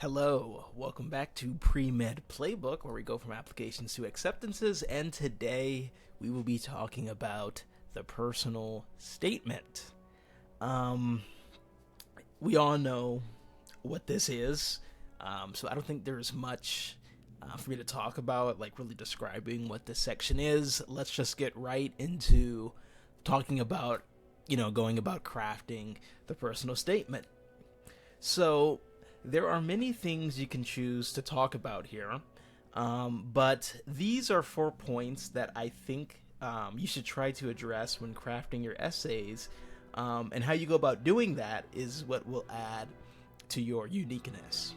Hello, welcome back to PreMed Playbook, where we go from applications to acceptances, and today we will be talking about the personal statement. Um, we all know what this is, so I don't think there's much for me to talk about, like really describing what this section is. Let's just get right into talking about, going about crafting the personal statement. So, there are many things you can choose to talk about here, but these are 4 points that I think you should try to address when crafting your essays, and how you go about doing that is what will add to your uniqueness.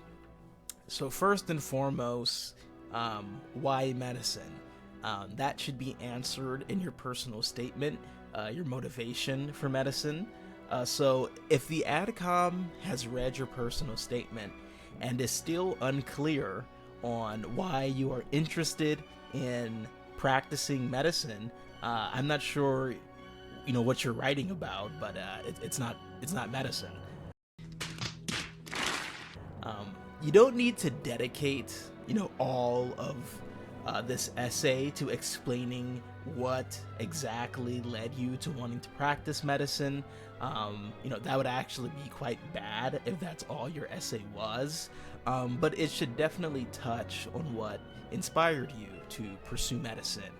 So, first and foremost, why medicine? That should be answered in your personal statement, your motivation for medicine. So, if the AdCom has read your personal statement and is still unclear on why you are interested in practicing medicine, I'm not sure, what you're writing about, but it's not medicine. You don't need to dedicate, all of this essay to explaining what exactly led you to wanting to practice medicine. That would actually be quite bad if that's all your essay was. But it should definitely touch on what inspired you to pursue medicine.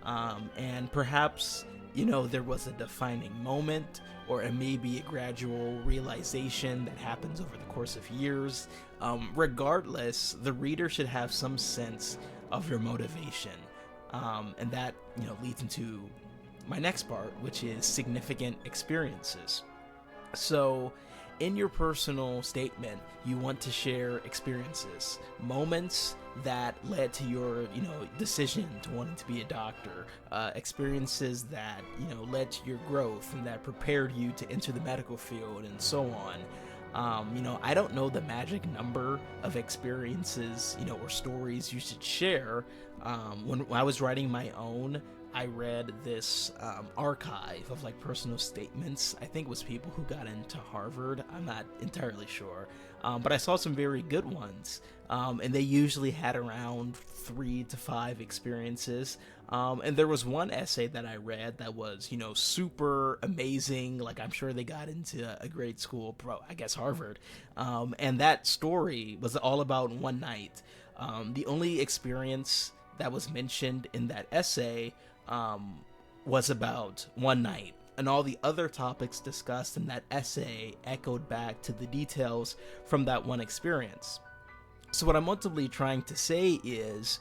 And perhaps, there was a defining moment, or it may be a gradual realization that happens over the course of years. Regardless, the reader should have some sense of your motivation. And that, leads into my next part, which is significant experiences. So, in your personal statement, you want to share experiences, moments that led to your, decision to wanting to be a doctor, experiences that, led to your growth and that prepared you to enter the medical field, and so on. I don't know the magic number of experiences, or stories you should share. When I was writing my own, I read this archive of like personal statements. I think it was people who got into Harvard. I'm not entirely sure, but I saw some very good ones, and they usually had around 3 to 5 experiences. And there was one essay that I read that was, super amazing. Like, I'm sure they got into a great school, I guess Harvard. And that story was all about one night. The only experience that was mentioned in that essay was about one night, and all the other topics discussed in that essay echoed back to the details from that one experience. So, what I'm ultimately trying to say is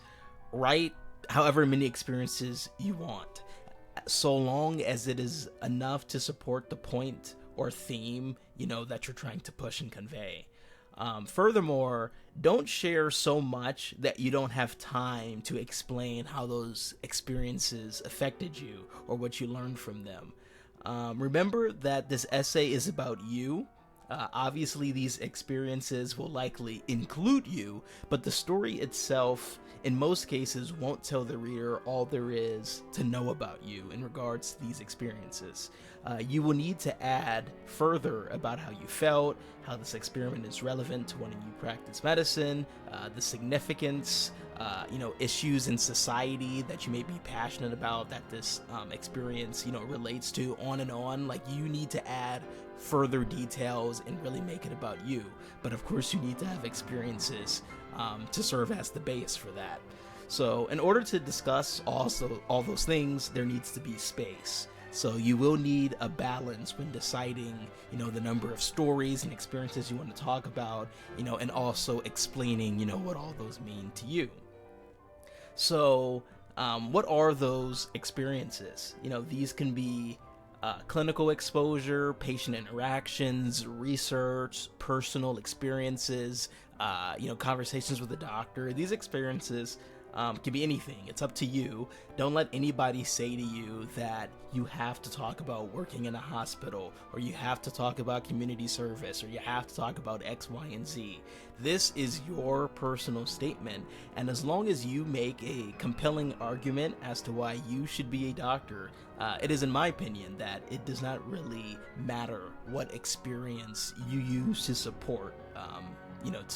write however many experiences you want, so long as it is enough to support the point or theme, that you're trying to push and convey. Furthermore, don't share so much that you don't have time to explain how those experiences affected you or what you learned from them. Remember that this essay is about you. Obviously, these experiences will likely include you, but the story itself, in most cases, won't tell the reader all there is to know about you in regards to these experiences. You will need to add further about how you felt, how this experiment is relevant to when you practice medicine, the significance, issues in society that you may be passionate about that this experience, relates to, on and on. Like, you need to add further details and really make it about you. But of course, you need to have experiences to serve as the base for that. So, in order to discuss also all those things, there needs to be space. So you will need a balance when deciding, the number of stories and experiences you want to talk about, and also explaining, what all those mean to you. So, what are those experiences? These can be clinical exposure, patient interactions, research, personal experiences, conversations with the doctor. These experiences can be anything. It's up to you. Don't let anybody say to you that you have to talk about working in a hospital, or you have to talk about community service, or you have to talk about X, Y, and Z. This is your personal statement, and as long as you make a compelling argument as to why you should be a doctor, it is in my opinion that it does not really matter what experience you use to support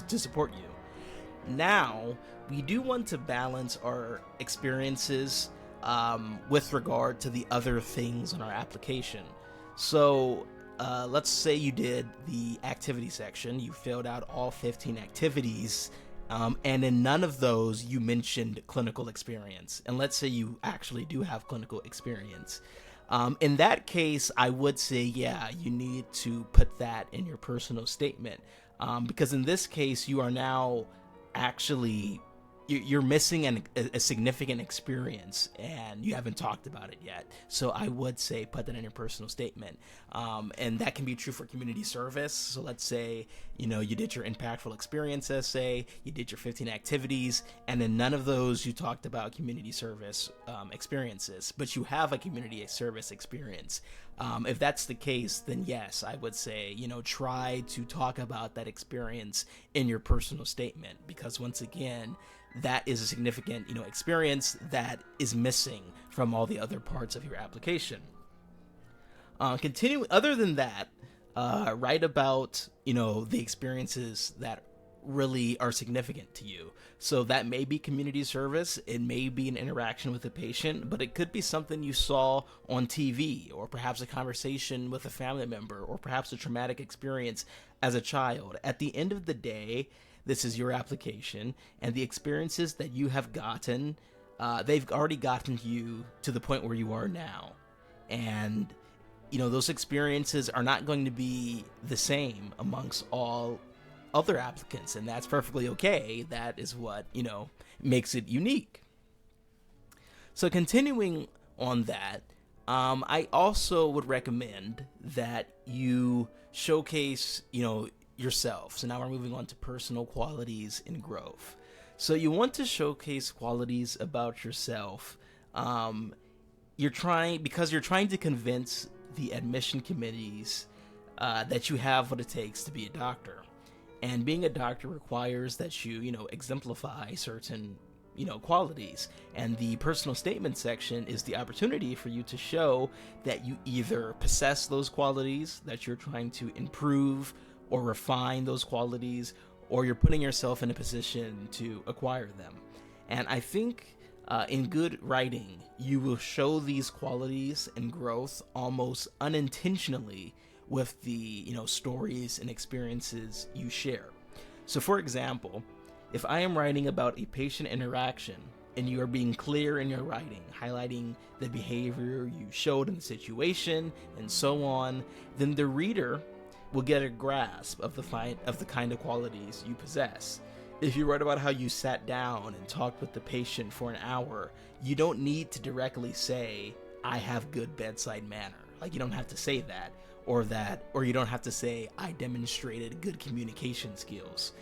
to support you. Now, we do want to balance our experiences with regard to the other things in our application. So let's say you did the activity section, you filled out all 15 activities, and in none of those you mentioned clinical experience. And let's say you actually do have clinical experience. In that case, I would say, yeah, you need to put that in your personal statement, because in this case, you are now actually you're missing a significant experience, and you haven't talked about it yet. So I would say put that in your personal statement, and that can be true for community service. So let's say you did your impactful experience essay, you did your 15 activities, and in none of those you talked about community service experiences, but you have a community service experience. If that's the case, then yes, I would say try to talk about that experience in your personal statement, because once again, that is a significant experience that is missing from all the other parts of your application. Continuing, other than that, write about the experiences that really are significant to you. So that may be community service, it may be an interaction with a patient, but it could be something you saw on TV, or perhaps a conversation with a family member, or perhaps a traumatic experience as a child. At the end of the day, this is your application, and the experiences that you have gotten, they've already gotten you to the point where you are now. And those experiences are not going to be the same amongst all other applicants, and that's perfectly okay. That is what makes it unique. So continuing on that, I also would recommend that you showcase yourself. So now we're moving on to personal qualities and growth. So you want to showcase qualities about yourself. You're trying to convince the admission committees that you have what it takes to be a doctor. And being a doctor requires that you exemplify certain qualities. And the personal statement section is the opportunity for you to show that you either possess those qualities, that you're trying to improve or refine those qualities, or you're putting yourself in a position to acquire them. And I think in good writing, you will show these qualities and growth almost unintentionally with the stories and experiences you share. So for example, if I am writing about a patient interaction and you are being clear in your writing, highlighting the behavior you showed in the situation and so on, then the reader will get a grasp of the kind of qualities you possess. If you write about how you sat down and talked with the patient for an hour, you don't need to directly say, I have good bedside manner. Like, you don't have to say that, or you don't have to say, I demonstrated good communication skills.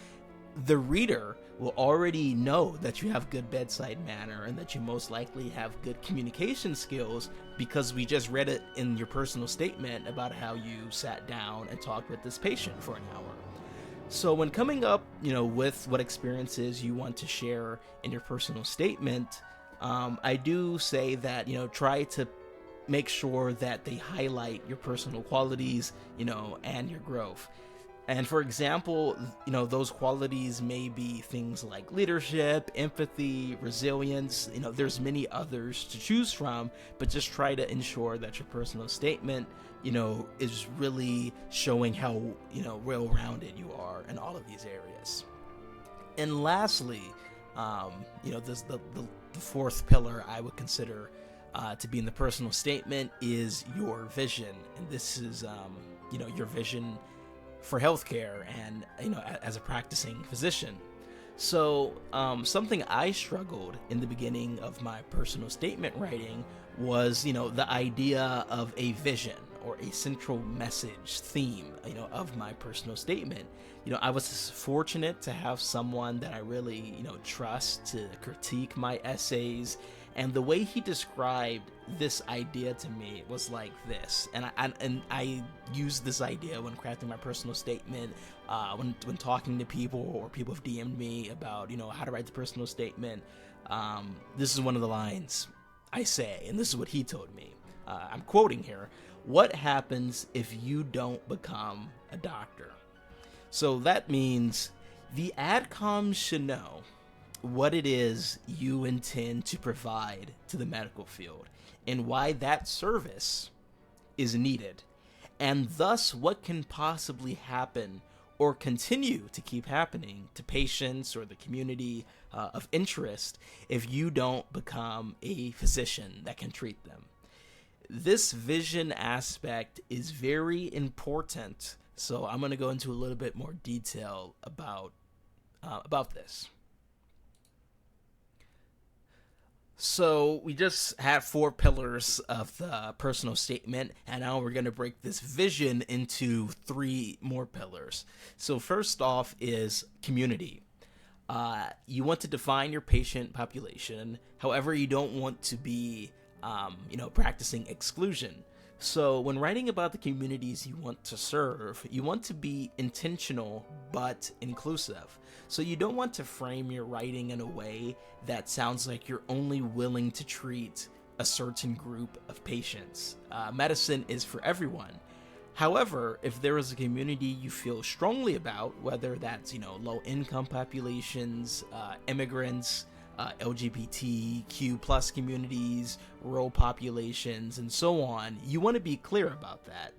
The reader will already know that you have good bedside manner and that you most likely have good communication skills, because we just read it in your personal statement about how you sat down and talked with this patient for an hour. So when coming up, with what experiences you want to share in your personal statement, I do say that, try to make sure that they highlight your personal qualities, and your growth. And for example, those qualities may be things like leadership, empathy, resilience. There's many others to choose from, but just try to ensure that your personal statement, is really showing how, well-rounded you are in all of these areas. And lastly, this, the fourth pillar I would consider to be in the personal statement is your vision. And this is, your vision for healthcare and, as a practicing physician. So something I struggled in the beginning of my personal statement writing was, the idea of a vision or a central message theme, of my personal statement. I was fortunate to have someone that I really, trust to critique my essays. And the way he described this idea to me was like this, and I used this idea when crafting my personal statement, when talking to people, or people have DM'd me about how to write the personal statement. This is one of the lines I say, and this is what he told me. I'm quoting here: "What happens if you don't become a doctor?" So that means The AdComs should know what it is you intend to provide to the medical field and why that service is needed, and thus what can possibly happen or continue to keep happening to patients or the community of interest if you don't become a physician that can treat them. This vision aspect is very important, so I'm going to go into a little bit more detail about this. So we just had 4 pillars of the personal statement, and now we're going to break this vision into 3 more pillars. So first off is community. You want to define your patient population. However, you don't want to be, practicing exclusion. So when writing about the communities you want to serve, you want to be intentional but inclusive. So you don't want to frame your writing in a way that sounds like you're only willing to treat a certain group of patients. Medicine is for everyone. However, if there is a community you feel strongly about, whether that's, low-income populations, immigrants, LGBTQ plus communities, rural populations, and so on, you want to be clear about that.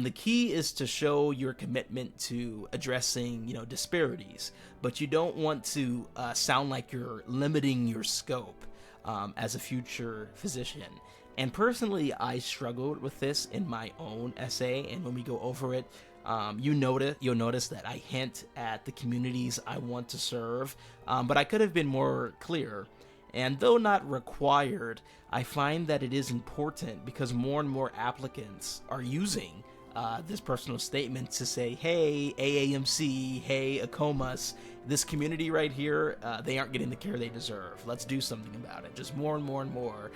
The key is to show your commitment to addressing, disparities, but you don't want to sound like you're limiting your scope as a future physician. And personally, I struggled with this in my own essay, and when we go over it, you'll notice that I hint at the communities I want to serve, but I could have been more clear. And though not required, I find that it is important because more and more applicants are using this personal statement to say, hey, AAMC, hey, AMCAS, this community right here, they aren't getting the care they deserve. Let's do something about it. Just more and more and more.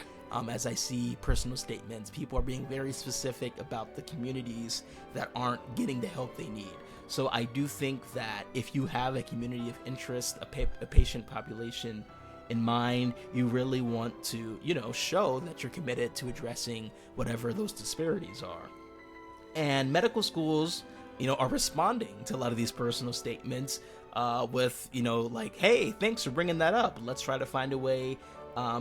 As I see personal statements, people are being very specific about the communities that aren't getting the help they need. So I do think that if you have a community of interest, a patient population in mind, you really want to, show that you're committed to addressing whatever those disparities are. And medical schools, are responding to a lot of these personal statements with, like, hey, thanks for bringing that up. Let's try to find a way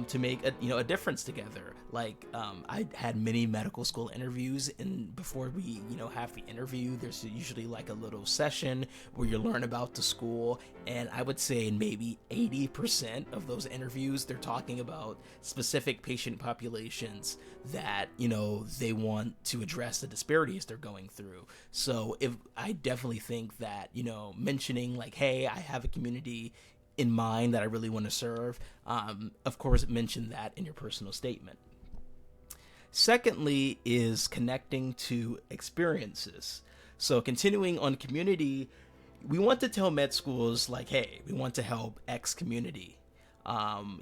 to make a difference together. Like, I had many medical school interviews, and before we, have the interview, there's usually like a little session where you learn about the school, and I would say maybe 80% of those interviews, they're talking about specific patient populations that, they want to address the disparities they're going through. So I definitely think that, mentioning like, hey, I have a community in mind that I really want to serve, of course, mention that in your personal statement. Secondly is connecting to experiences. So continuing on community, we want to tell med schools like, hey, we want to help X community.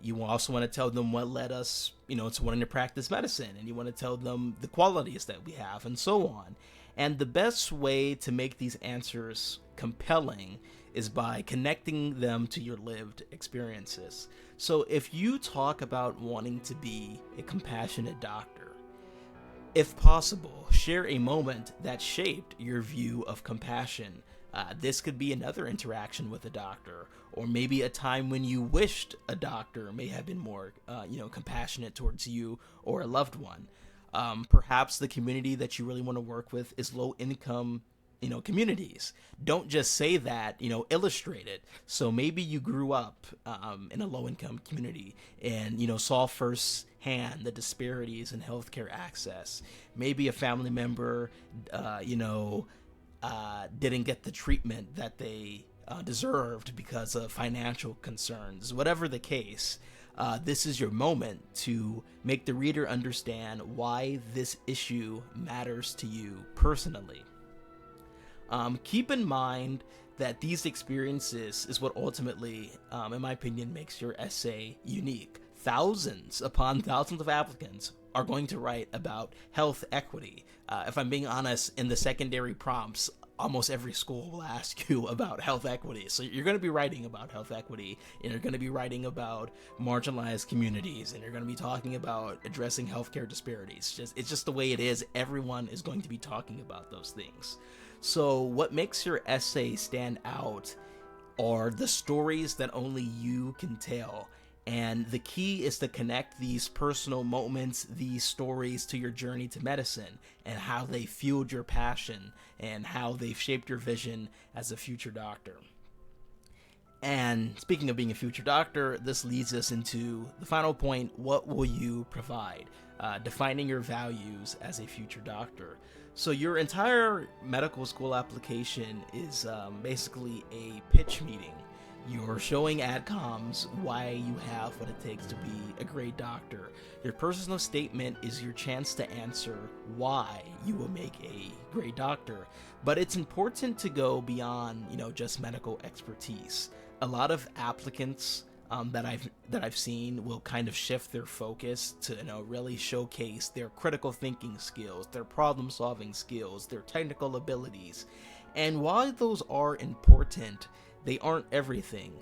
You also want to tell them what led us, to wanting to practice medicine, and you want to tell them the qualities that we have, and so on. And the best way to make these answers compelling is by connecting them to your lived experiences. So if you talk about wanting to be a compassionate doctor, if possible, share a moment that shaped your view of compassion. This could be another interaction with a doctor, or maybe a time when you wished a doctor may have been more, compassionate towards you or a loved one. Perhaps the community that you really want to work with is low income, communities. Don't just say that, illustrate it. So maybe you grew up in a low income community and, saw firsthand the disparities in healthcare access. Maybe a family member, didn't get the treatment that they deserved because of financial concerns. Whatever the case, this is your moment to make the reader understand why this issue matters to you personally. Keep in mind that these experiences is what ultimately, in my opinion, makes your essay unique. Thousands upon thousands of applicants are going to write about health equity. If I'm being honest, in the secondary prompts, almost every school will ask you about health equity. So you're going to be writing about health equity, and you're going to be writing about marginalized communities, and you're going to be talking about addressing healthcare disparities. It's just the way it is. Everyone is going to be talking about those things. So what makes your essay stand out are the stories that only you can tell. And the key is to connect these personal moments, these stories, to your journey to medicine and how they fueled your passion and how they've shaped your vision as a future doctor. And speaking of being a future doctor, this leads us into the final point: what will you provide? Defining your values as a future doctor. So your entire medical school application is basically a pitch meeting. You're showing AdComs why you have what it takes to be a great doctor. Your personal statement is your chance to answer why you will make a great doctor. But it's important to go beyond, just medical expertise. A lot of applicants that I've seen will kind of shift their focus to really showcase their critical thinking skills, their problem solving skills, their technical abilities. And while those are important, they aren't everything.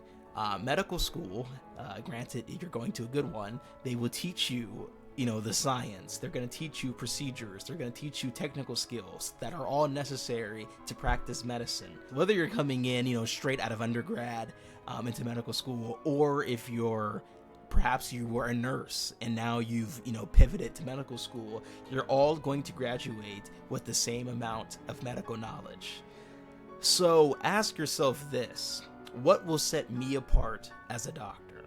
Medical school, granted you're going to a good one, they will teach you, the science. They're going to teach you procedures. They're going to teach you technical skills that are all necessary to practice medicine. Whether you're coming in, straight out of undergrad into medical school, or if perhaps you were a nurse and now you've, pivoted to medical school, you're all going to graduate with the same amount of medical knowledge. So ask yourself this: what will set me apart as a doctor?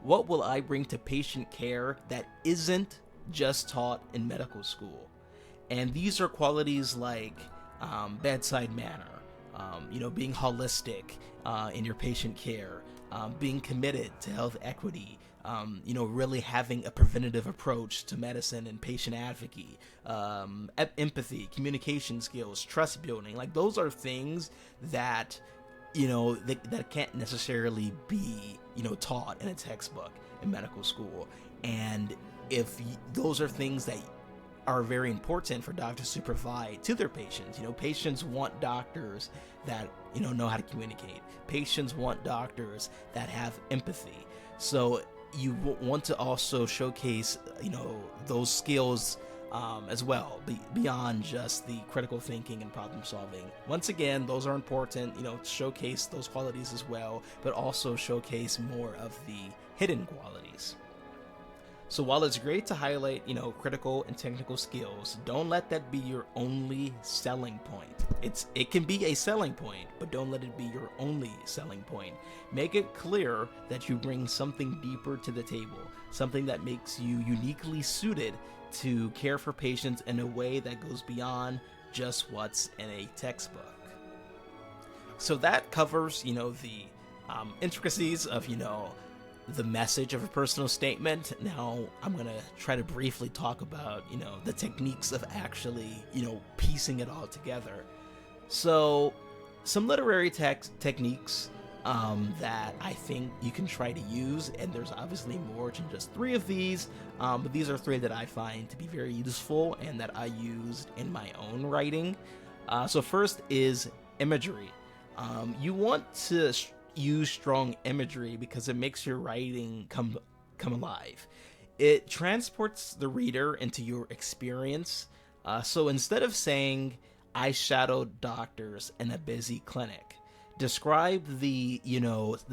What will I bring to patient care that isn't just taught in medical school? And these are qualities like bedside manner, being holistic in your patient care, being committed to health equity, really having a preventative approach to medicine and patient advocacy, empathy, communication skills, trust building. Like, those are things that, that can't necessarily be, taught in a textbook in medical school. And if those are things that are very important for doctors to provide to their patients. Patients want doctors that, know how to communicate. Patients want doctors that have empathy. So you want to also showcase, those skills as well, beyond just the critical thinking and problem solving. Once again, those are important, showcase those qualities as well, but also showcase more of the hidden qualities. So while it's great to highlight, critical and technical skills, don't let that be your only selling point. It can be a selling point, but don't let it be your only selling point. Make it clear that you bring something deeper to the table, something that makes you uniquely suited to care for patients in a way that goes beyond just what's in a textbook. So that covers, the intricacies of, the message of a personal statement. Now I'm going to try to briefly talk about, the techniques of actually, piecing it all together. So some literary techniques that I think you can try to use, and there's obviously more than just 3 of these, but these are 3 that I find to be very useful and that I used in my own writing. So first is imagery. You want to use strong imagery because it makes your writing come alive. It transports the reader into your experience. So instead of saying, "I shadowed doctors in a busy clinic," describe the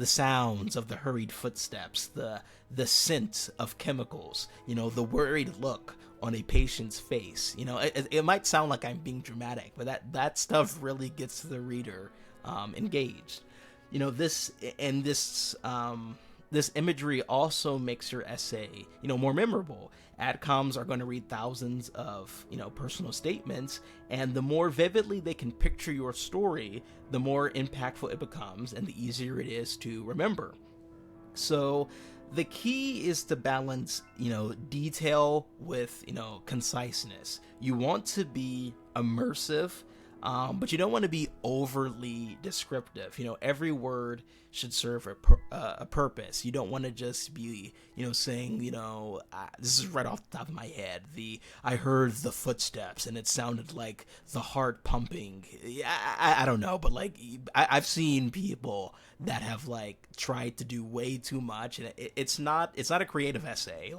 sounds of the hurried footsteps, the scent of chemicals, the worried look on a patient's face. It might sound like I'm being dramatic, but that stuff really gets the reader engaged. This imagery also makes your essay, more memorable. AdComs are going to read thousands of, personal statements, and the more vividly they can picture your story, the more impactful it becomes and the easier it is to remember. So the key is to balance, detail with, conciseness. You want to be immersive, but you don't want to be overly descriptive. Every word should serve a purpose. You don't want to just be, saying, this is right off the top of my head. I heard the footsteps and it sounded like the heart pumping. I don't know, but I've seen people that have tried to do way too much, and it's not a creative essay.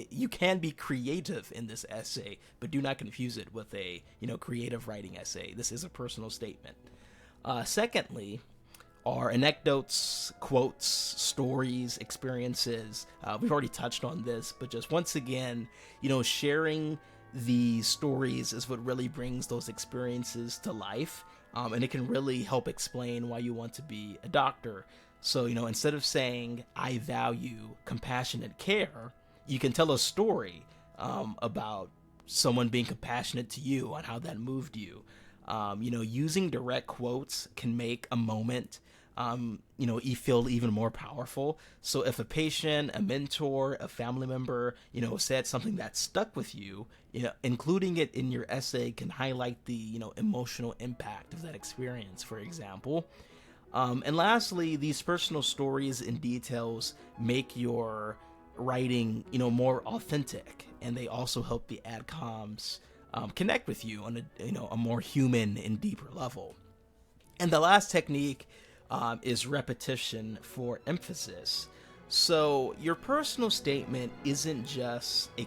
You can be creative in this essay, but do not confuse it with a creative writing essay. This is a personal statement. Secondly, are anecdotes, quotes, stories, experiences. We've already touched on this, but just once again, sharing the stories is what really brings those experiences to life. And it can really help explain why you want to be a doctor. So, instead of saying, I value compassionate care, you can tell a story about someone being compassionate to you and how that moved you. Using direct quotes can make a moment, feel even more powerful. So if a patient, a mentor, a family member, said something that stuck with you, including it in your essay can highlight the, emotional impact of that experience, for example. And lastly, these personal stories and details make your writing, more authentic, and they also help the AdComs connect with you on a more human and deeper level. And the last technique is repetition for emphasis. So your personal statement isn't just a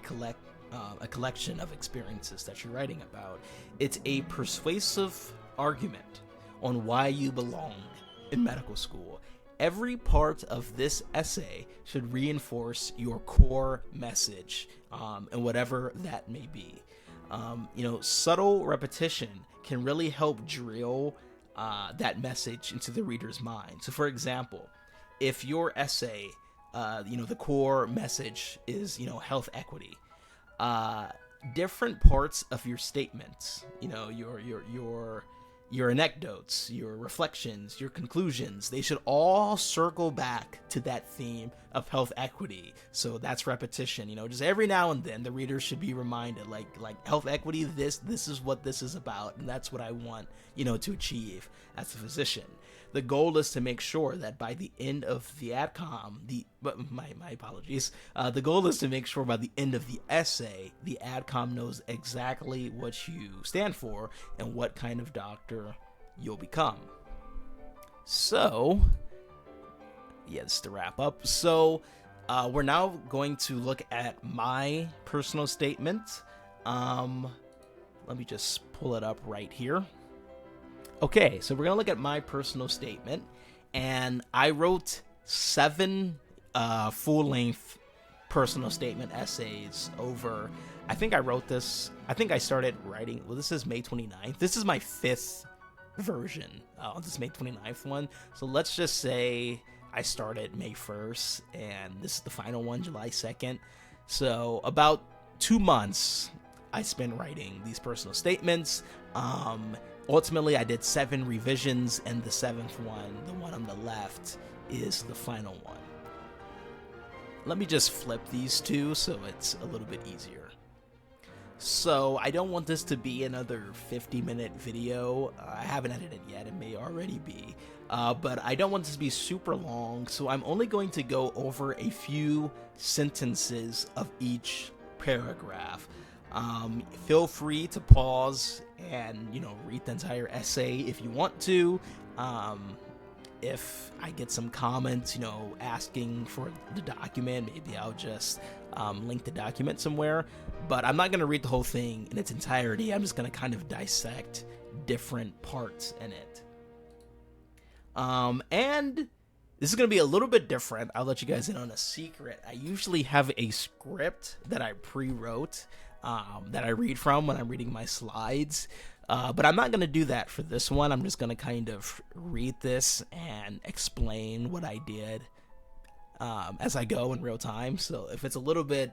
collection of experiences that you're writing about. It's a persuasive argument on why you belong in medical school. Every part of this essay should reinforce your core message, and whatever that may be. Subtle repetition can really help drill that message into the reader's mind. So, for example, if your essay, the core message is, health equity, different parts of your statements, your anecdotes, your reflections, your conclusions, they should all circle back to that theme of health equity. So that's repetition. Just every now and then the reader should be reminded, like health equity, this is what this is about, and that's what I want, to achieve as a physician. The goal is to make sure that by the end of the AdCom, my apologies. The goal is to make sure by the end of the essay, the AdCom knows exactly what you stand for and what kind of doctor you'll become. So, this to wrap up. So, we're now going to look at my personal statement. Let me just pull it up right here. Okay, so we're going to look at my personal statement, and I wrote 7 full-length personal statement essays over, I think I started writing, this is May 29th. This is my 5th version of this May 29th one, so let's just say I started May 1st, and this is the final one, July 2nd. So about 2 months I spent writing these personal statements. Ultimately, I did 7 revisions, and the 7th one, the one on the left, is the final one. Let me just flip these two so it's a little bit easier. So, I don't want this to be another 50-minute video. I haven't edited it yet, it may already be. But I don't want this to be super long, so I'm only going to go over a few sentences of each paragraph. Feel free to pause and, read the entire essay if you want to. If I get some comments, asking for the document, maybe I'll just link the document somewhere. But I'm not going to read the whole thing in its entirety. I'm just going to kind of dissect different parts in it. And this is going to be a little bit different. I'll let you guys in on a secret. I usually have a script that I pre-wrote that I read from when I'm reading my slides. But I'm not going to do that for this one. I'm just going to kind of read this and explain what I did as I go in real time. So if it's a little bit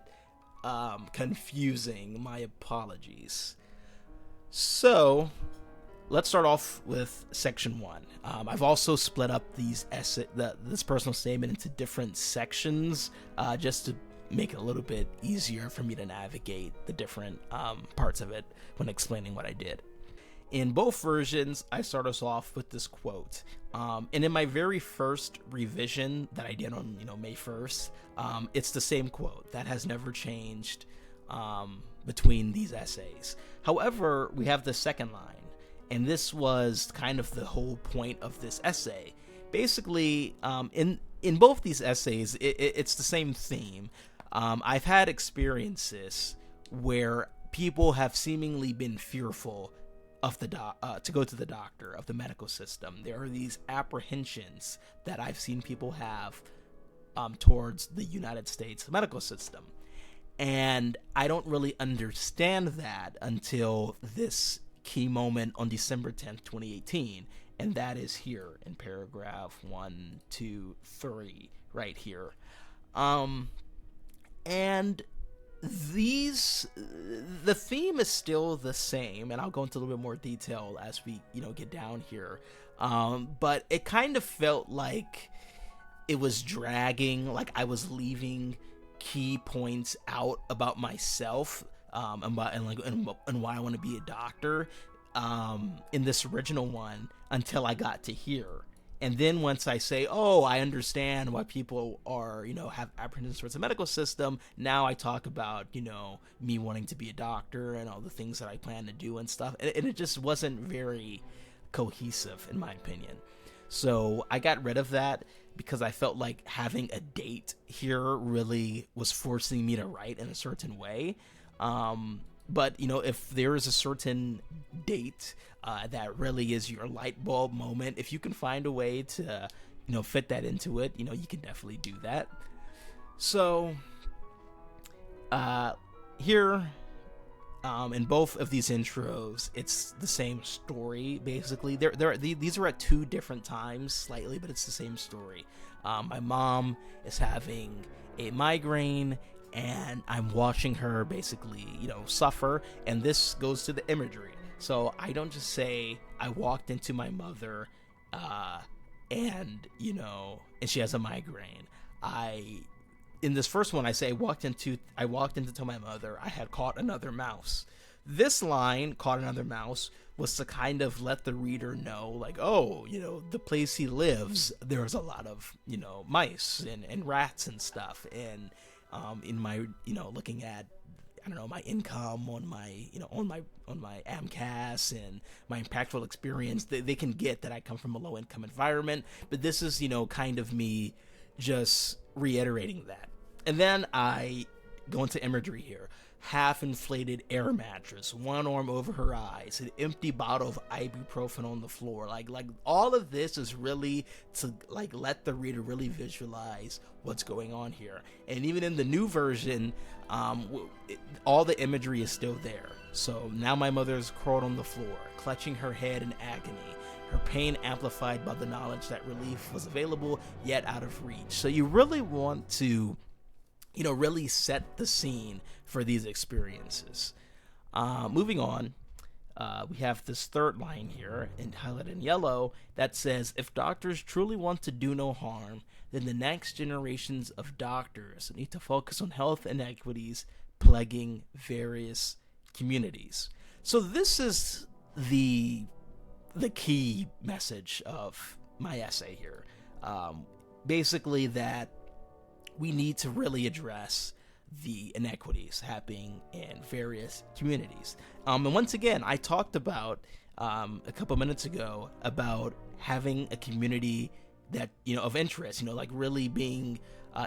confusing, my apologies. So let's start off with section 1. I've also split up this personal statement into different sections just to make it a little bit easier for me to navigate the different parts of it when explaining what I did. In both versions, I start us off with this quote. And in my very first revision that I did on May 1st, it's the same quote. That has never changed between these essays. However, we have the second line, and this was kind of the whole point of this essay. Basically, in both these essays, it's the same theme. I've had experiences where people have seemingly been fearful of to go to the doctor, of the medical system. There are these apprehensions that I've seen people have towards the United States medical system. And I don't really understand that until this key moment on December 10th, 2018. And that is here in paragraph 1, 2, 3, right here. And the theme is still the same, and I'll go into a little bit more detail as we, get down here. But it kind of felt like it was dragging, like I was leaving key points out about myself, and why I want to be a doctor, in this original one, until I got to here. And then once I say, I understand why people are, have apprehensions towards the medical system, now I talk about, me wanting to be a doctor and all the things that I plan to do and stuff. And it just wasn't very cohesive, in my opinion. So I got rid of that because I felt like having a date here really was forcing me to write in a certain way. But, if there is a certain date that really is your light bulb moment, if you can find a way to, fit that into it, you can definitely do that. So here, in both of these intros, it's the same story, basically. These are at two different times, slightly, but it's the same story. My mom is having a migraine, and I'm watching her basically, suffer, and this goes to the imagery. So I don't just say, I walked into my mother, and she has a migraine. In this first one, I say, I walked into tell my mother I had caught another mouse. This line, caught another mouse, was to kind of let the reader know, like, the place he lives, there's a lot of, mice and rats and stuff. And in my, looking at, my income on my, on my AMCAS and my impactful experience, they can get that I come from a low income environment. But this is, kind of me just reiterating that. And then I go into imagery here. Half inflated air mattress, one arm over her eyes, an empty bottle of ibuprofen on the floor. Like all of this is really to let the reader really visualize what's going on here. And even in the new version, all the imagery is still there. So now my mother is curled on the floor, clutching her head in agony, her pain amplified by the knowledge that relief was available yet out of reach. So you really want to really set the scene for these experiences. Moving on, we have this third line here, highlighted in yellow, that says, if doctors truly want to do no harm, then the next generations of doctors need to focus on health inequities plaguing various communities. So this is the key message of my essay here. Basically that we need to really address the inequities happening in various communities. And once again, I talked about a couple minutes ago about having a community that, of interest, like really being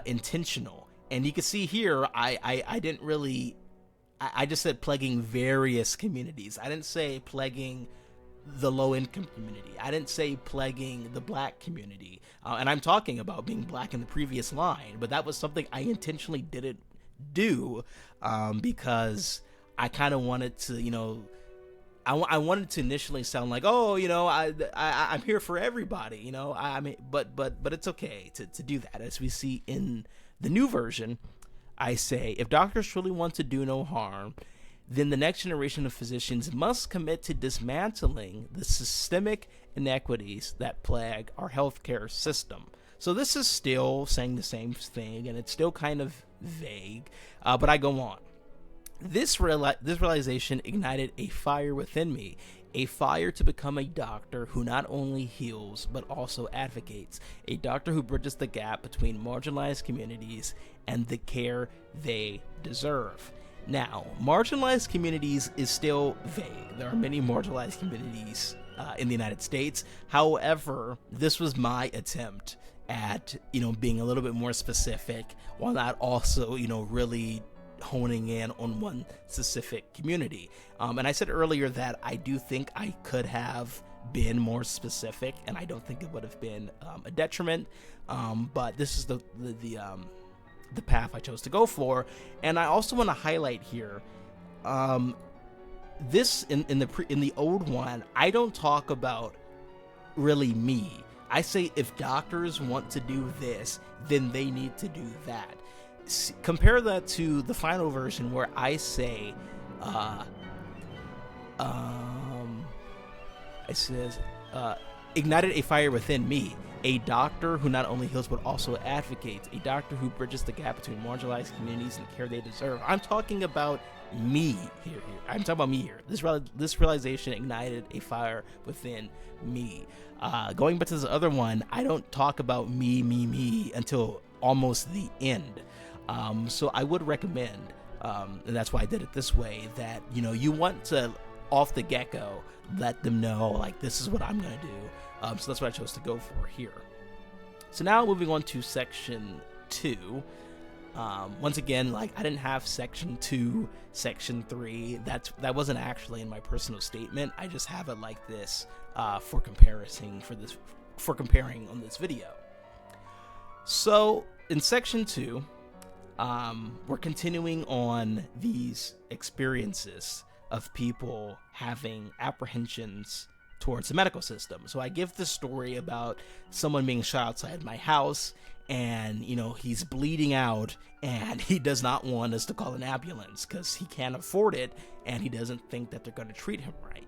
intentional. And you can see here, I didn't really, I just said plaguing various communities. I didn't say plaguing the low-income community. I didn't say plaguing the black community. And I'm talking about being black in the previous line, but that was something I intentionally didn't do because I kind of wanted to, I wanted to initially sound like, I'm here for everybody, I mean, but it's okay to do that. As we see in the new version, I say, if doctors truly want to do no harm, then the next generation of physicians must commit to dismantling the systemic inequities that plague our healthcare system. So this is still saying the same thing, and it's still kind of vague, but I go on. This realization ignited a fire within me, a fire to become a doctor who not only heals, but also advocates, a doctor who bridges the gap between marginalized communities and the care they deserve. Now, marginalized communities is still vague. There are many marginalized communities in the United States. However, this was my attempt at, being a little bit more specific while not also, really honing in on one specific community. And I said earlier that I do think I could have been more specific, and I don't think it would have been a detriment. But this is the path I chose to go for. And I also want to highlight here, this in the old one, I don't talk about really me. I say if doctors want to do this, then they need to do that. Compare that to the final version where I say, it says, ignited a fire within me. A doctor who not only heals but also advocates. A doctor who bridges the gap between marginalized communities and the care they deserve. I'm talking about me here. I'm talking about me here. This realization ignited a fire within me. Going back to this other one, I don't talk about me until almost the end. So I would recommend, and that's why I did it this way, that, you know, you want to, off the get-go, let them know, like, this is what I'm going to do. So that's what I chose to go for here. So now moving on to section 2. Once again, like, I didn't have section 2, section 3. That wasn't actually in my personal statement. I just have it like this for comparing on this video. So in section 2, we're continuing on these experiences of people having apprehensions towards the medical system. So I give this story about someone being shot outside my house, and, you know, he's bleeding out, and he does not want us to call an ambulance because he can't afford it, and he doesn't think that they're going to treat him right.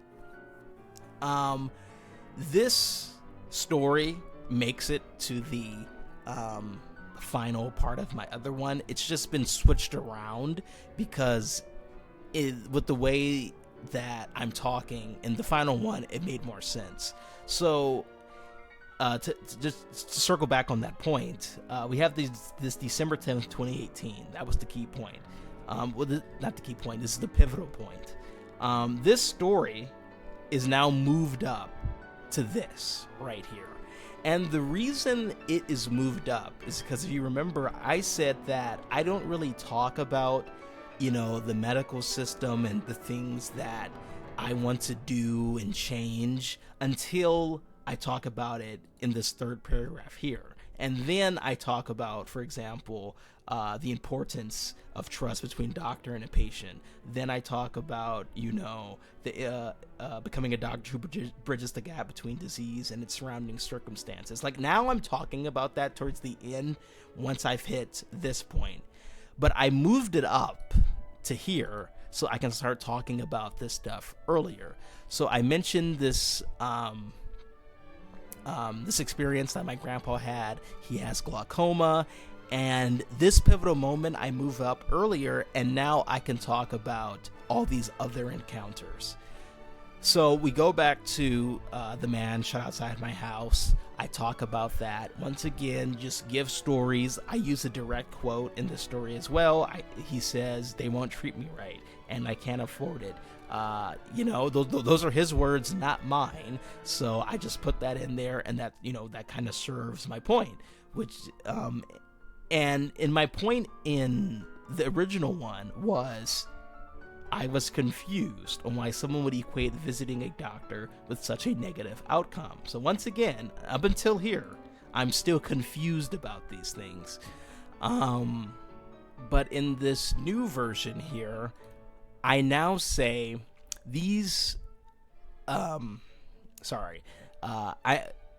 This story makes it to the final part of my other one. It's just been switched around because with the way that I'm talking in the final one, it made more sense. So to circle back on that point, we have this December 10th, 2018. That was the key point. Not the key point. This is the pivotal point. This story is now moved up to this right here. And the reason it is moved up is because, if you remember, I said that I don't really talk about, you know, the medical system and the things that I want to do and change until I talk about it in this third paragraph here. And then I talk about, for example, the importance of trust between doctor and a patient. Then I talk about, you know, the becoming a doctor who bridges the gap between disease and its surrounding circumstances. Like, now I'm talking about that towards the end once I've hit this point. But I moved it up to here so I can start talking about this stuff earlier. So I mentioned this this experience that my grandpa had. He has glaucoma, and this pivotal moment I move up earlier, and now I can talk about all these other encounters. So we go back to the man shot outside my house. I talk about that. Once again, just give stories. I use a direct quote in the story as well. He says, they won't treat me right, and I can't afford it. You know, those are his words, not mine. So I just put that in there, and that, you know, that kind of serves my point. Which, and in my point in the original one was, I was confused on why someone would equate visiting a doctor with such a negative outcome. So once again, up until here, I'm still confused about these things. But in this new version here, I now say these,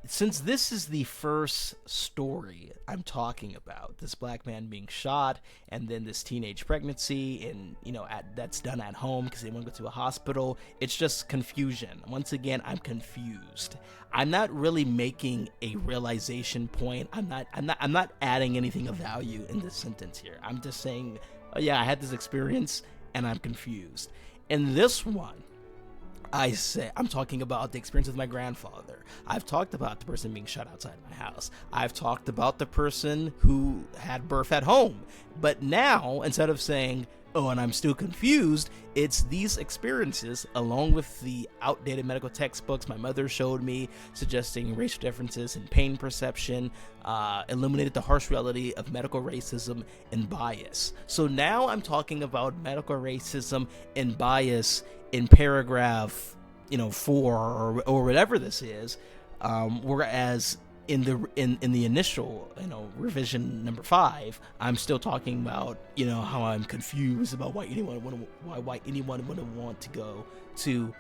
since this is the first story I'm talking about, this black man being shot, and then this teenage pregnancy, and, you know, that's done at home because they won't go to a hospital. It's just confusion. Once again, I'm confused. I'm not really making a realization point. I'm not adding anything of value in this sentence here. I'm just saying, oh yeah, I had this experience and I'm confused. In this one, I'm talking about the experience with my grandfather. I've talked about the person being shot outside my house. I've talked about the person who had birth at home. But now, instead of saying oh, and I'm still confused, it's these experiences, along with the outdated medical textbooks my mother showed me, suggesting racial differences in pain perception, illuminated the harsh reality of medical racism and bias. So now I'm talking about medical racism and bias in paragraph, 4 or whatever this is, whereas in the initial revision number 5, I'm still talking about how I'm confused about why anyone would want to go to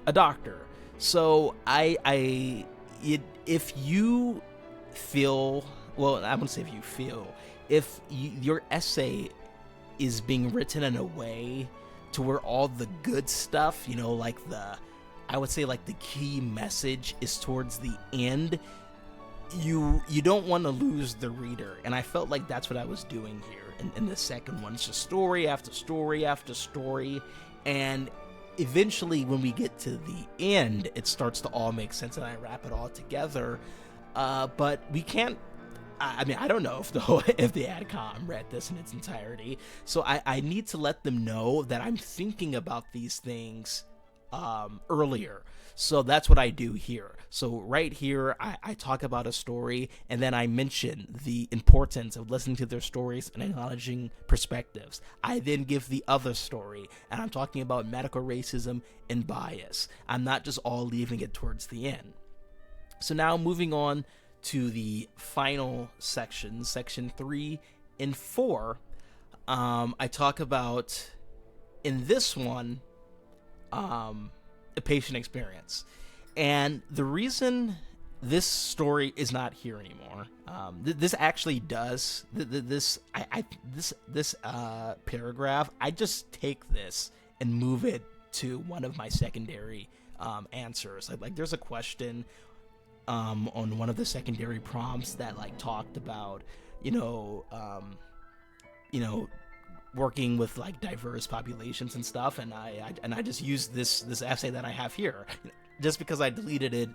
a doctor. So if you feel, well, I wouldn't say if you feel, if your essay is being written in a way to where all the good stuff, I would say like the key message is towards the end, you don't want to lose the reader. And I felt like that's what I was doing here in the second one. It's just story after story after story. And eventually when we get to the end, it starts to all make sense and I wrap it all together. But we can't, I don't know if the AdCom read this in its entirety. So I need to let them know that I'm thinking about these things earlier. So that's what I do here. So right here, I talk about a story, and then I mention the importance of listening to their stories and acknowledging perspectives. I then give the other story, and I'm talking about medical racism and bias. I'm not just all leaving it towards the end. So now moving on to the final sections, section 3 and 4, I talk about, in this one, a patient experience. And the reason this story is not here anymore, this actually does, this paragraph, I just take this and move it to one of my secondary answers. Like there's a question on one of the secondary prompts that like talked about, working with like diverse populations and stuff, and I just used this essay that I have here. Just because I deleted it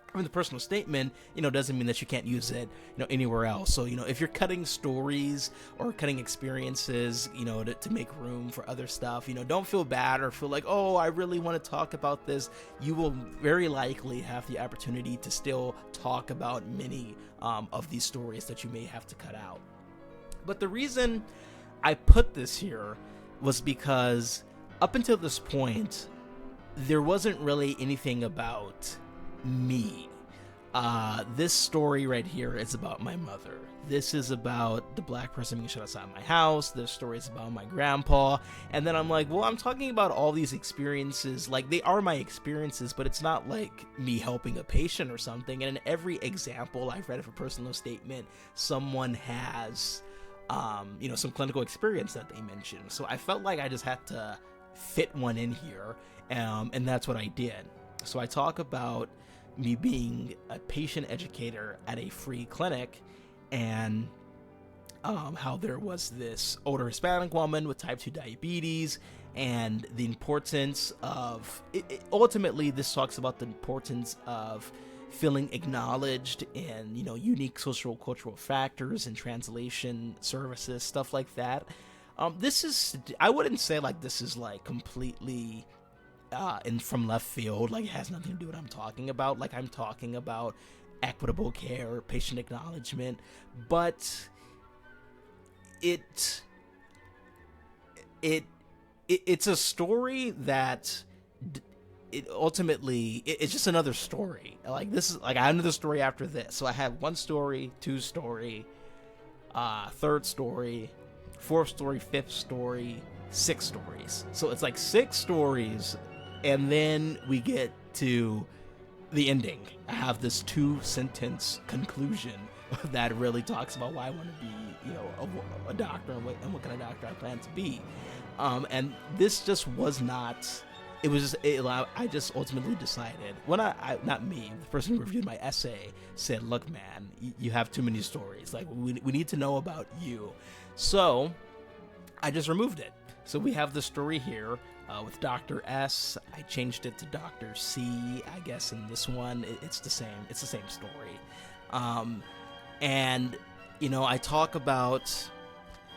from the personal statement, doesn't mean that you can't use it, anywhere else. So, if you're cutting stories or cutting experiences, to make room for other stuff, don't feel bad or feel like, oh, I really want to talk about this. You will very likely have the opportunity to still talk about many of these stories that you may have to cut out. But the reason I put this here was because up until this point, there wasn't really anything about me. This story right here is about my mother. This is about the black person being shot outside my house. This story is about my grandpa. And then I'm like, well, I'm talking about all these experiences. Like, they are my experiences, but it's not like me helping a patient or something. And in every example I've read of a personal statement, someone has some clinical experience that they mentioned. So I felt like I just had to fit one in here, and that's what I did. So I talk about me being a patient educator at a free clinic, and how there was this older Hispanic woman with type 2 diabetes, and the importance of ultimately this talks about the importance of feeling acknowledged in unique social cultural factors and translation services, stuff like that. This is, I wouldn't say like this is like completely from left field, like it has nothing to do with what I'm talking about. Like I'm talking about equitable care, patient acknowledgement, but it's a story that it's just another story. Like this is like I have another story after this. So I have 1 story, 2 story, 3rd story, 4th story, 5th story, 6 stories. So it's like 6 stories, and then we get to the ending. I have this 2-sentence conclusion that really talks about why I want to be, a doctor and what kind of doctor I plan to be. And this just was not. It was just, I just ultimately decided, when not me, the person who reviewed my essay said, look, man, you have too many stories. Like, we need to know about you. So I just removed it. So we have the story here with Dr. S. I changed it to Dr. C. I guess in this one, it's the same. It's the same story. And, I talk about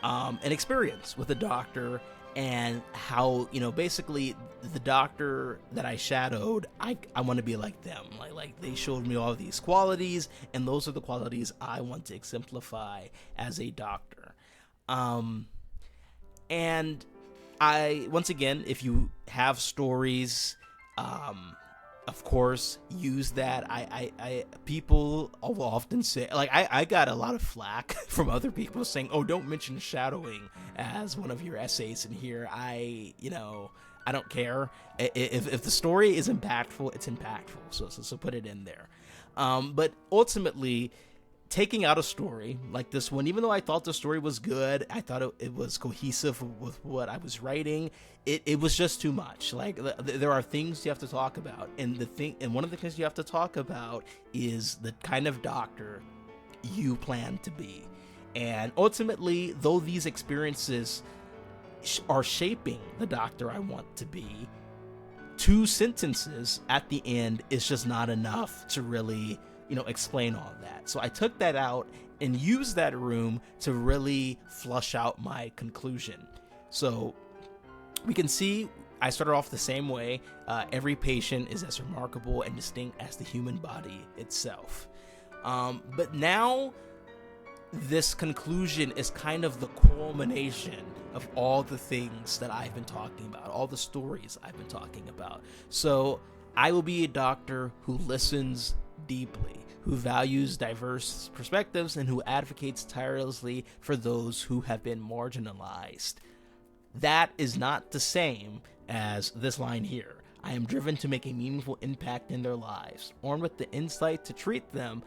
an experience with a doctor, and how, basically the doctor that I shadowed, I want to be like them. Like they showed me all of these qualities, and those are the qualities I want to exemplify as a doctor. And once again, if you have stories, of course, use that. People will often say, like, I got a lot of flack from other people saying, "Oh, don't mention shadowing as one of your essays in here." I don't care. If the story is impactful, it's impactful. So put it in there. But ultimately, taking out a story like this one, even though I thought the story was good, I thought it was cohesive with what I was writing, it was just too much. Like, there are things you have to talk about, and one of the things you have to talk about is the kind of doctor you plan to be. And ultimately, though these experiences are shaping the doctor I want to be, 2 sentences at the end is just not enough to really explain all that. So I took that out and used that room to really flush out my conclusion. So we can see I started off the same way. Every patient is as remarkable and distinct as the human body itself. But now this conclusion is kind of the culmination of all the things that I've been talking about, all the stories I've been talking about. So I will be a doctor who listens deeply, who values diverse perspectives, and who advocates tirelessly for those who have been marginalized. That is not the same as this line here. I am driven to make a meaningful impact in their lives, armed with the insight to treat them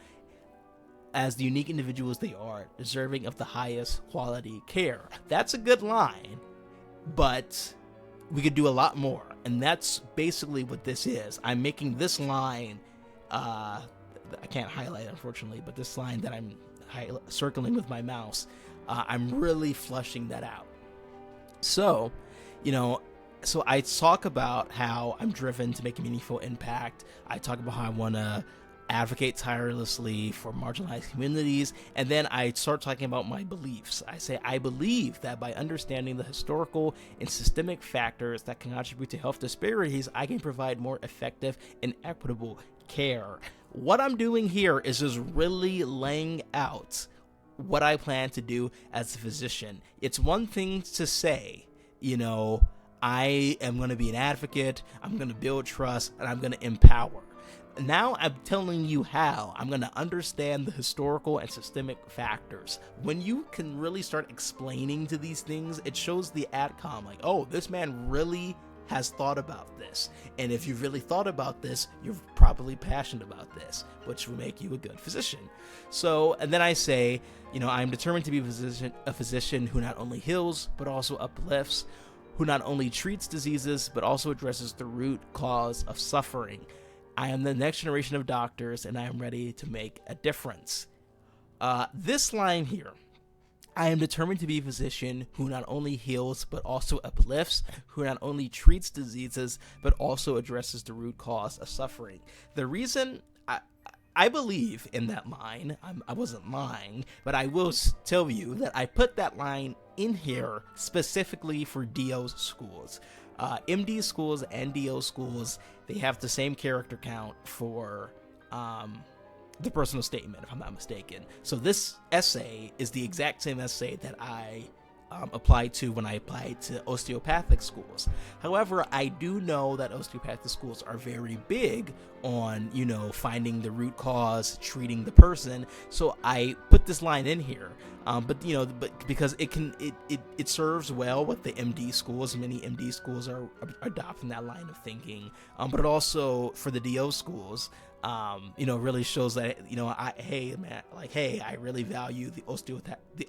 as the unique individuals they are, deserving of the highest quality care. That's a good line, but we could do a lot more, and that's basically what this is. I'm making this line, I can't highlight unfortunately, but this line that I'm circling with my mouse, I'm really flushing that out. So, so I talk about how I'm driven to make a meaningful impact. I talk about how I want to advocate tirelessly for marginalized communities, and then I start talking about my beliefs. I say, I believe that by understanding the historical and systemic factors that can contribute to health disparities, I can provide more effective and equitable care. What I'm doing here is just really laying out what I plan to do as a physician. It's one thing to say, I am going to be an advocate, I'm going to build trust, and I'm going to empower. Now I'm telling you how I'm going to understand the historical and systemic factors. When you can really start explaining to these things, it shows the AdCom, like, oh, this man really has thought about this. And if you've really thought about this, you're probably passionate about this, which will make you a good physician. So, and then I say, I'm determined to be a physician who not only heals, but also uplifts, who not only treats diseases, but also addresses the root cause of suffering. I am the next generation of doctors, and I am ready to make a difference. This line here, I am determined to be a physician who not only heals, but also uplifts, who not only treats diseases, but also addresses the root cause of suffering. The reason I believe in that line, I wasn't lying, but I will tell you that I put that line in here specifically for DO schools. MD schools and DO schools, they have the same character count for the personal statement, if I'm not mistaken. So this essay is the exact same essay that I applied to when I applied to osteopathic schools. However, I do know that osteopathic schools are very big on, finding the root cause, treating the person. So I put this line in here, but because it serves well with the MD schools. Many MD schools are adopting that line of thinking, but it also for the DO schools, really shows that, I really value the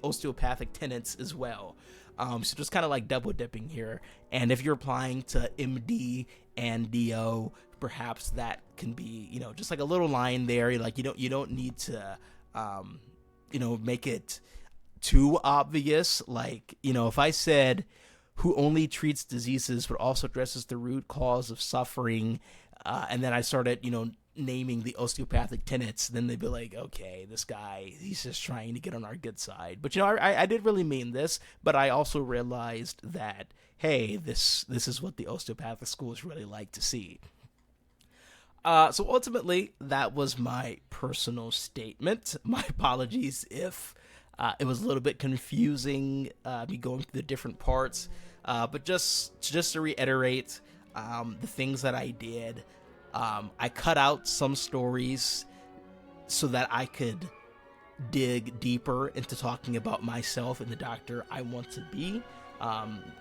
osteopathic tenets as well. So just kind of like double dipping here. And if you're applying to MD and DO, perhaps that can be, just like a little line there. Like you don't need to, make it too obvious. Like, if I said who only treats diseases but also addresses the root cause of suffering, and then I started, naming the osteopathic tenets, then they'd be like, okay, this guy, he's just trying to get on our good side. But, you know, I did really mean this, but I also realized that, hey, this is what the osteopathic schools really like to see. So ultimately, that was my personal statement. My apologies if it was a little bit confusing, me going through the different parts. But just to reiterate, the things that I did, I cut out some stories so that I could dig deeper into talking about myself and the doctor I want to be.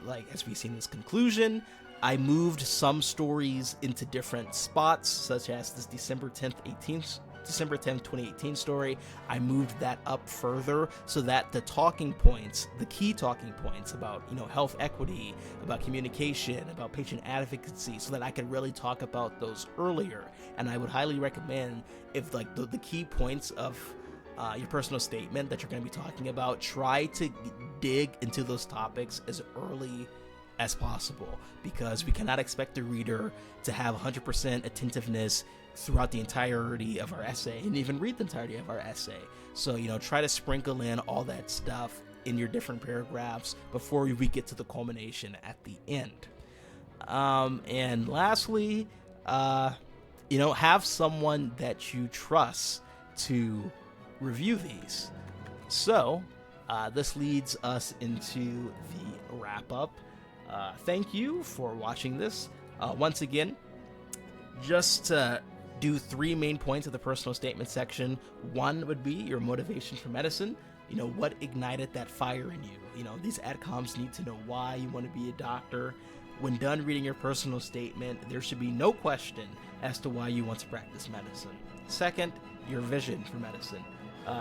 Like, as we see in this conclusion, I moved some stories into different spots, such as this December 10th, 2018 story. I moved that up further so that the talking points, the key talking points about, you know, health equity, about communication, about patient advocacy, so that I could really talk about those earlier. And I would highly recommend, if like the key points of your personal statement that you're going to be talking about, try to dig into those topics as early as possible, because we cannot expect the reader to have 100% attentiveness throughout the entirety of our essay and even read the entirety of our essay. So, you know, try to sprinkle in all that stuff in your different paragraphs before we get to the culmination at the end. And lastly, you know, have someone that you trust to review these. So this leads us into the wrap-up. Thank you for watching this. Once again, just to do 3 main points of the personal statement section. 1 would be your motivation for medicine. You know, what ignited that fire in you? You know, these AdComs need to know why you want to be a doctor. When done reading your personal statement, there should be no question as to why you want to practice medicine. 2nd, your vision for medicine.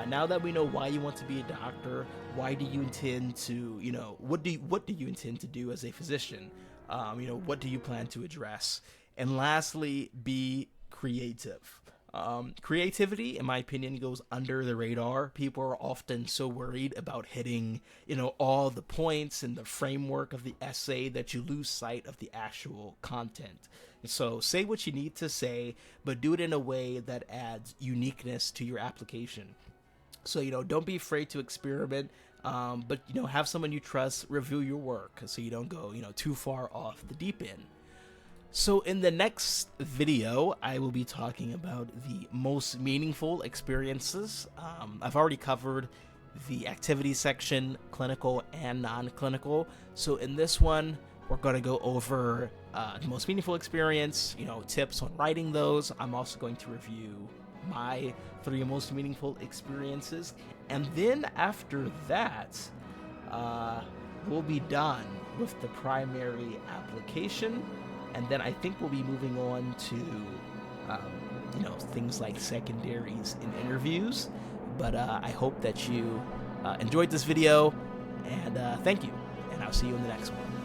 Now that we know why you want to be a doctor, why do you intend to, you know, what do you intend to do as a physician? You know, what do you plan to address? And lastly, be creative. Creativity, in my opinion, goes under the radar. People are often so worried about hitting, you know, all the points and the framework of the essay that you lose sight of the actual content. So say what you need to say, but do it in a way that adds uniqueness to your application. So, you know, don't be afraid to experiment, but, you know, have someone you trust review your work so you don't go, you know, too far off the deep end. So in the next video, I will be talking about the most meaningful experiences. I've already covered the activity section, clinical and non-clinical. So in this one, we're going to go over the most meaningful experience, you know, tips on writing those. I'm also going to review my 3 most meaningful experiences. And then after that, we'll be done with the primary application. And then I think we'll be moving on to, you know, things like secondaries and interviews. But I hope that you enjoyed this video, and thank you, and I'll see you in the next one.